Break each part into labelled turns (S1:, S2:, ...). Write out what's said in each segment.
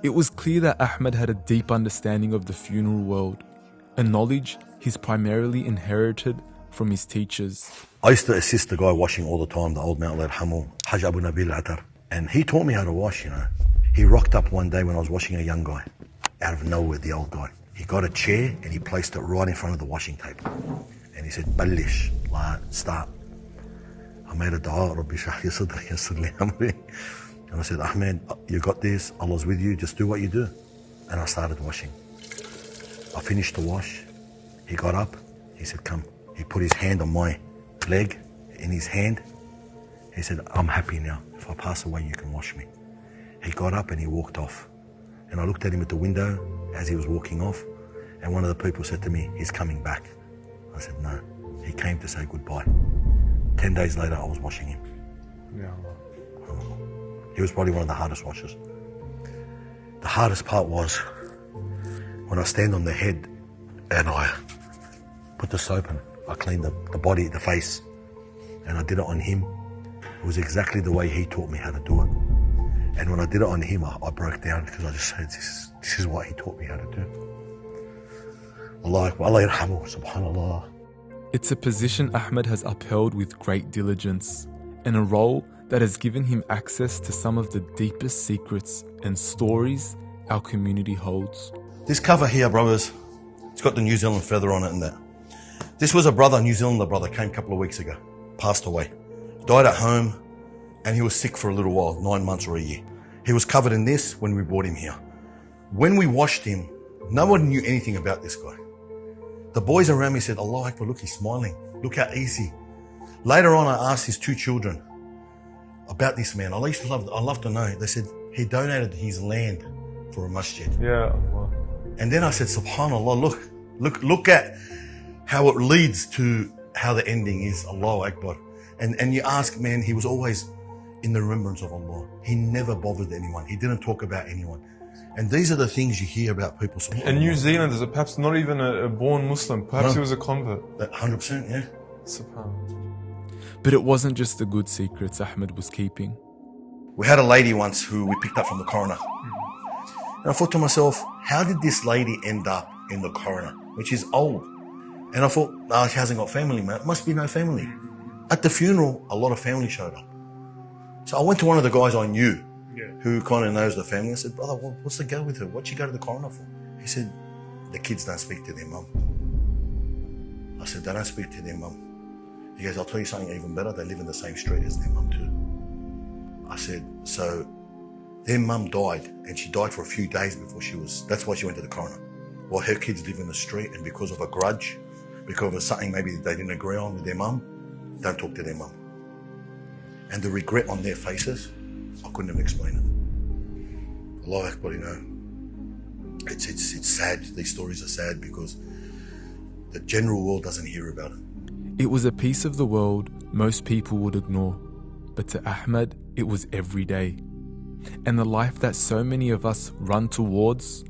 S1: It was clear that Ahmed had a deep understanding of the funeral world, a knowledge he's primarily inherited from his teachers.
S2: I used to assist the guy washing all the time, the old man, Allah yarhamu, Haj Abu Nabil Atar. And he taught me how to wash, He rocked up one day when I was washing a young guy. Out of nowhere, the old guy. He got a chair and he placed it right in front of the washing table. And he said, Ballish, start. I made a dua, Rabbi shrah li sadri, yassir li amri. And I said, Ahmed, you got this, Allah's with you, just do what you do. And I started washing. I finished the wash. He got up, he said, come. He put his hand on my leg, in his hand. He said, I'm happy now. If I pass away, you can wash me. He got up and he walked off. And I looked at him at the window as he was walking off. And one of the people said to me, he's coming back. I said, no. He came to say goodbye. 10 days later, I was washing him.
S3: Yeah.
S2: He was probably one of the hardest washers. The hardest part was when I stand on the head and I put the soap in, I clean the body, the face, and I did it on him. It was exactly the way he taught me how to do it. And when I did it on him, I broke down because I just said, this is what he taught me how to do. Allah Akbar, Allah yarhamu, subhanallah.
S1: It's a position Ahmed has upheld with great diligence, and a role that has given him access to some of the deepest secrets and stories our community holds.
S2: This cover here, brothers, it's got the New Zealand feather on it and that. This was a brother, New Zealander brother, came a couple of weeks ago, passed away. Died at home, and he was sick for a little while, 9 months or a year. He was covered in this when we brought him here. When we washed him, no one knew anything about this guy. The boys around me said, Allah Akbar, look, he's smiling. Look how easy. Later on, I asked his 2 children about this man. I love to know. They said he donated his land for a masjid.
S3: Yeah. Wow.
S2: And then I said, subhanallah, look at how it leads to how the ending is. Allahu Akbar. And you ask, man, he was always in the remembrance of Allah. He never bothered anyone. He didn't talk about anyone. And these are the things you hear about people.
S3: And New Zealanders are perhaps not even a born Muslim. Perhaps he was a convert.
S2: 100%, yeah.
S3: SubhanAllah.
S1: But it wasn't just the good secrets Ahmed was keeping.
S2: We had a lady once who we picked up from the coroner. And I thought to myself, how did this lady end up in the coroner, which is old? And I thought, no, she hasn't got family, man. It must be no family. At the funeral, a lot of family showed up. So I went to one of the guys I knew who kind of knows the family. I said, brother, what's the go with her? What'd she go to the coroner for? He said, the kids don't speak to their mum. I said, they don't speak to their mum. He goes, I'll tell you something even better. They live in the same street as their mum too. I said, so their mum died, and she died for a few days before that's why she went to the coroner. Well, her kids live in the street, and because of a grudge, because of something maybe they didn't agree on with their mum, don't talk to their mum. And the regret on their faces, I couldn't have explained it. Allah Akbar, it's sad. These stories are sad because the general world doesn't hear about it.
S1: It was a piece of the world most people would ignore, but to Ahmed, it was every day. And the life that so many of us run towards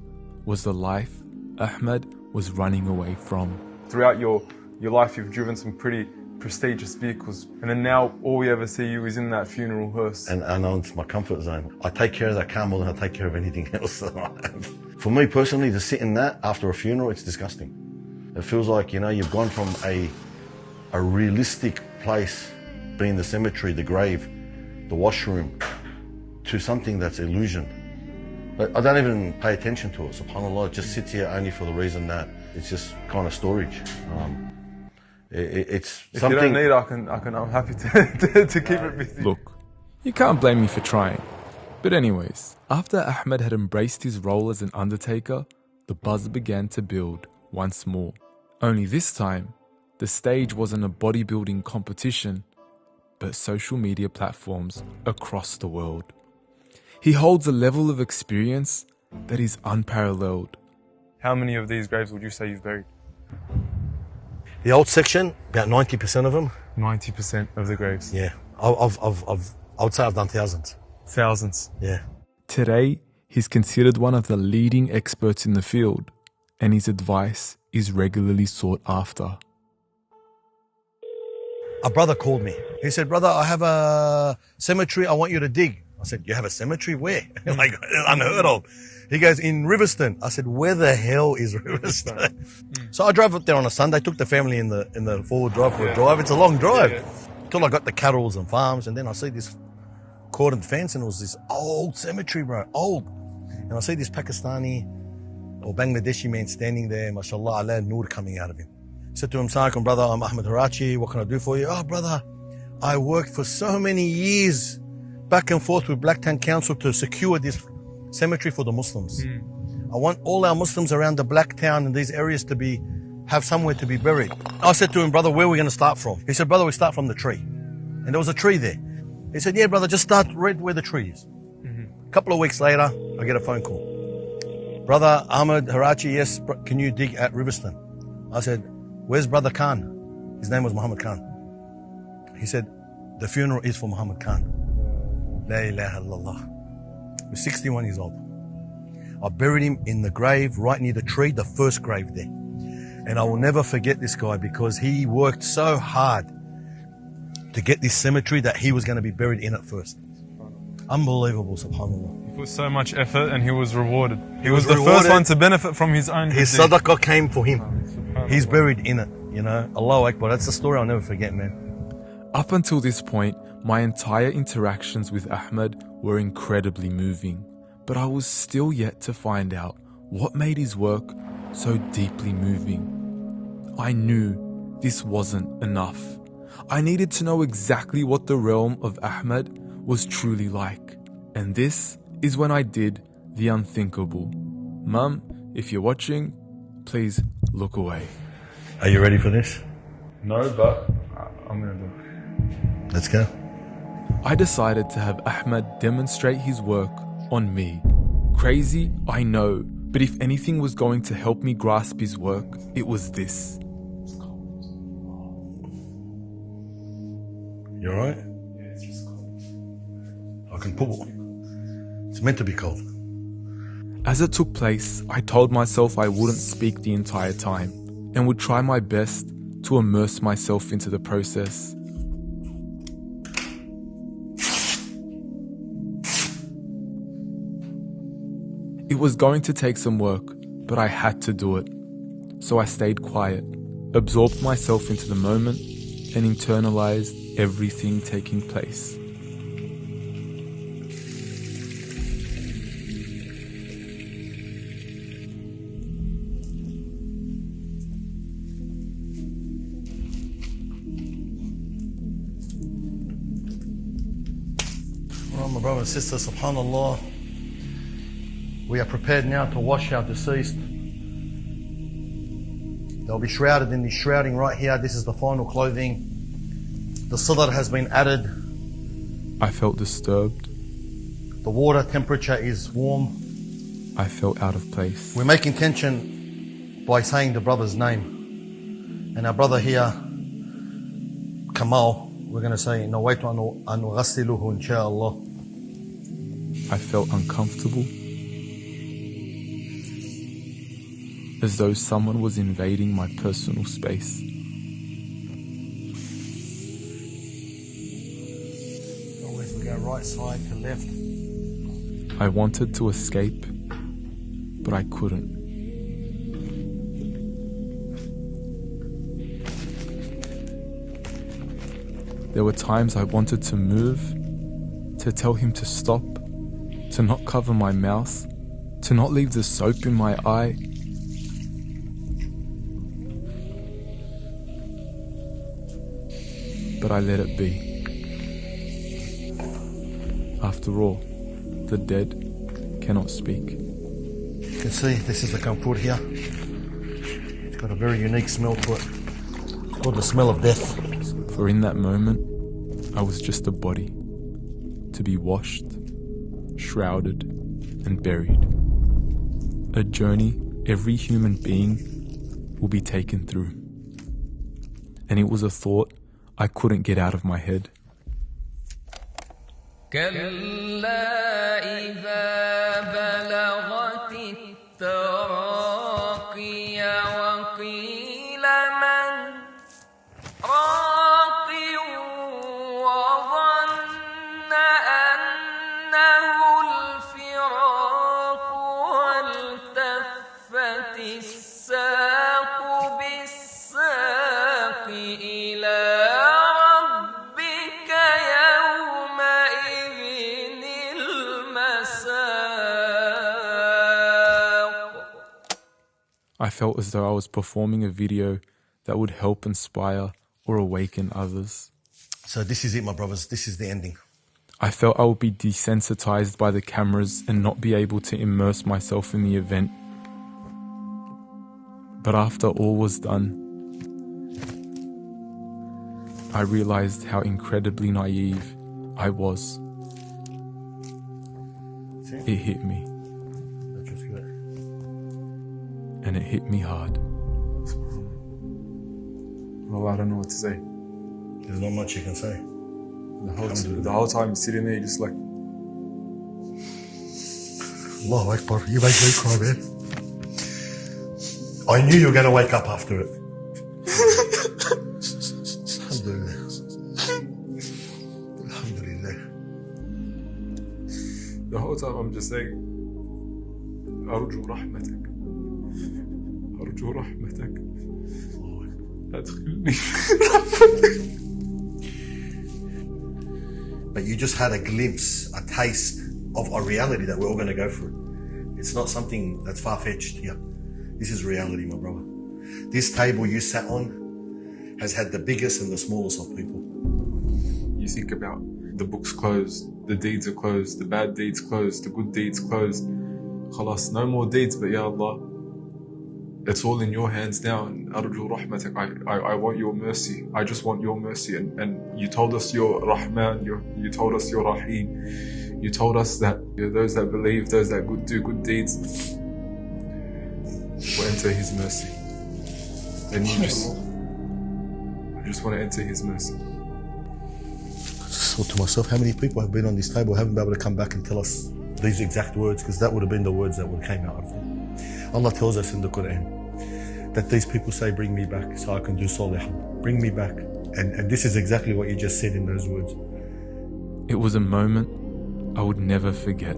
S1: was the life Ahmed was running away from.
S3: Throughout your life, you've driven some pretty prestigious vehicles, and then now all we ever see you is in that funeral hearse.
S2: And I know it's my comfort zone. I take care of that car more than I take care of anything else that I have. For me personally, to sit in that after a funeral, it's disgusting. It feels like, you've gone from a realistic place, being the cemetery, the grave, the washroom, to something that's illusion. But I don't even pay attention to it, subhanAllah. It just sits here only for the reason that it's just kind of storage. It's
S3: if
S2: something.
S3: If you don't need, I'm happy to keep it busy.
S1: Look, you can't blame me for trying. But anyways, after Ahmed had embraced his role as an undertaker, the buzz began to build once more. Only this time, the stage wasn't a bodybuilding competition, but social media platforms across the world. He holds a level of experience that is unparalleled.
S3: How many of these graves would you say you've buried?
S2: The old section, about 90% of them.
S3: 90% of the graves?
S2: Yeah. I would say I've done thousands.
S3: Thousands?
S2: Yeah.
S1: Today, he's considered one of the leading experts in the field, and his advice is regularly sought after.
S2: A brother called me. He said, brother, I have a cemetery I want you to dig. I said, you have a cemetery? Where? Like, unheard of. He goes, in Riverstone. I said, where the hell is Riverstone? So I drove up there on a Sunday, took the family in the forward drive for a drive. It's a long drive. Till I got the cattle and farms, and then I see this cordon fence, and it was this old cemetery, bro, old. And I see this Pakistani or Bangladeshi man standing there, mashallah, ala noor coming out of him. I said to him, Assalamu alaikum, brother, I'm Ahmed Harachi, what can I do for you? Oh, brother, I worked for so many years back and forth with Blacktown Council to secure this cemetery for the Muslims. I want all our Muslims around the Blacktown and these areas to have somewhere to be buried. I said to him, brother, where are we going to start from? He said, brother, we start from the tree. And there was a tree there. He said, yeah, brother, just start right where the tree is. A couple of weeks later, I get a phone call. Brother Ahmed Harachi, yes, can you dig at Riverstone? I said, where's brother Khan? His name was Muhammad Khan. He said, the funeral is for Muhammad Khan. La ilaha illallah. He was 61 years old. I buried him in the grave right near the tree, the first grave there. And I will never forget this guy because he worked so hard to get this cemetery that he was going to be buried in it first. Unbelievable, subhanAllah.
S3: He put so much effort and he was rewarded. He
S2: was
S3: the
S2: rewarded.
S3: first one to benefit from his own
S2: His
S3: deed.
S2: sadaqah came for him. He's buried in it, you know. Allahu Akbar. That's a story I'll never forget, man.
S1: Up until this point, my entire interactions with Ahmed were incredibly moving, but I was still yet to find out what made his work so deeply moving. I knew this wasn't enough. I needed to know exactly what the realm of Ahmed was truly like. And this is when I did the unthinkable. Mum, if you're watching, please look away.
S2: Are you ready for this?
S3: No, but I'm going to do it.
S2: Let's go.
S1: I decided to have Ahmed demonstrate his work on me. Crazy, I know, but if anything was going to help me grasp his work, it was this.
S2: You alright? Yeah, it's just cold. I can pull. It's meant to be cold.
S1: As it took place, I told myself I wouldn't speak the entire time and would try my best to immerse myself into the process. It was going to take some work, but I had to do it. So I stayed quiet, absorbed myself into the moment, and internalized everything taking place.
S2: Well, my brother and sister, subhanAllah, we are prepared now to wash our deceased. They'll be shrouded in this shrouding right here. This is the final clothing. The sidr has been added.
S1: I felt disturbed.
S2: The water temperature is warm.
S1: I felt out of place.
S2: We make intention by saying the brother's name. And our brother here, Kamal, we're going to say, Nawaitu an ughassiluhu insha'Allah.
S1: I felt uncomfortable, as though someone was invading my personal space.
S2: Always we go right side to left.
S1: I wanted to escape, but I couldn't. There were times I wanted to move, to tell him to stop, to not cover my mouth, to not leave the soap in my eye. But I let it be. After all, the dead cannot speak.
S2: You can see this is the kampur here. It's got a very unique smell to it. It's called the smell of death.
S1: For in that moment, I was just a body, to be washed, shrouded, and buried. A journey every human being will be taken through. And it was a thought I couldn't get out of my head. I felt as though I was performing a video that would help inspire or awaken others.
S2: So this is it, my brothers. This is the ending.
S1: I felt I would be desensitized by the cameras and not be able to immerse myself in the event. But after all was done, I realized how incredibly naive I was. It hit me. And it hit me hard.
S3: Well, I don't know what to say.
S2: There's not much you can say.
S3: The whole time you're sitting there, you're just like,
S2: Allahu Akbar, you make me cry, man. I knew you were going to wake up after it. Alhamdulillah. Alhamdulillah.
S3: the whole time I'm just saying, أرجو رحمتك أرجو رحمتك أدخلني
S2: But you just had a glimpse, a taste of a reality that we're all going to go through. It's not something that's far-fetched here. This is reality, my brother. This table you sat on has had the biggest and the smallest of people.
S3: You think about the books closed, the deeds are closed, the bad deeds closed, the good deeds closed. Khalas, no more deeds, but Ya Allah, it's all in your hands now. Arju rahmatak, I want your mercy. I just want your mercy. And you told us you're Rahman, you told us you're Rahim. You told us that those that believe, those that do good deeds will enter His mercy. And I just want to enter His mercy.
S2: I thought to myself, how many people have been on this table haven't been able to come back and tell us these exact words, because that would have been the words that would have came out of them. Allah tells us in the Quran that these people say, bring me back so I can do salih. Bring me back. And this is exactly what you just said in those words.
S1: It was a moment I would never forget.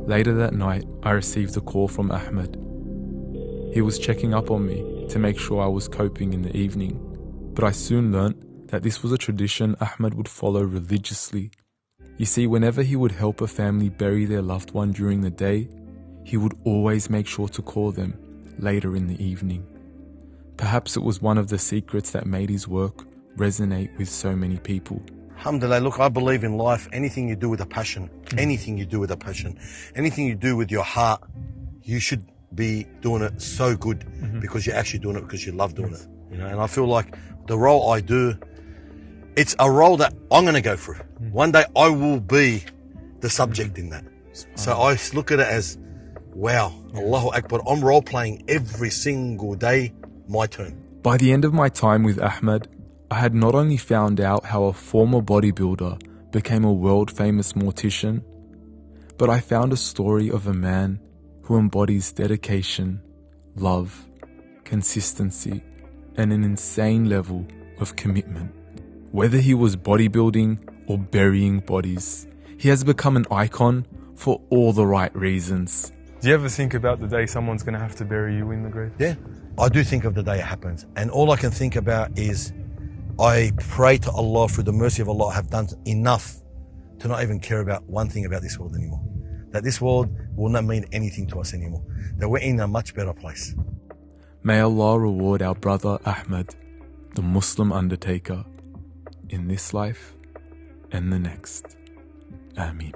S1: Later that night, I received a call from Ahmed. He was checking up on me to make sure I was coping in the evening, but I soon learnt that this was a tradition Ahmed would follow religiously. You see, whenever he would help a family bury their loved one during the day, he would always make sure to call them later in the evening. Perhaps it was one of the secrets that made his work resonate with so many people.
S2: Alhamdulillah, look, I believe in life, anything you do with a passion, anything you do with a passion, anything you do with your heart, you should be doing it so good because you're actually doing it because you love doing it. You know, and I feel like the role I do, it's a role that I'm going to go through. One day I will be the subject in that. So I look at it as, wow, Allahu Akbar, I'm role playing every single day, my turn.
S1: By the end of my time with Ahmed, I had not only found out how a former bodybuilder became a world-famous mortician, but I found a story of a man who embodies dedication, love, consistency, and an insane level of commitment. Whether he was bodybuilding or burying bodies, he has become an icon for all the right reasons.
S3: Do you ever think about the day someone's going to have to bury you in the grave?
S2: Yeah, I do think of the day it happens. And all I can think about is I pray to Allah, through the mercy of Allah, I have done enough to not even care about one thing about this world anymore. That this world will not mean anything to us anymore. That we're in a much better place.
S1: May Allah reward our brother Ahmed, the Muslim undertaker, in this life and the next. Ameen.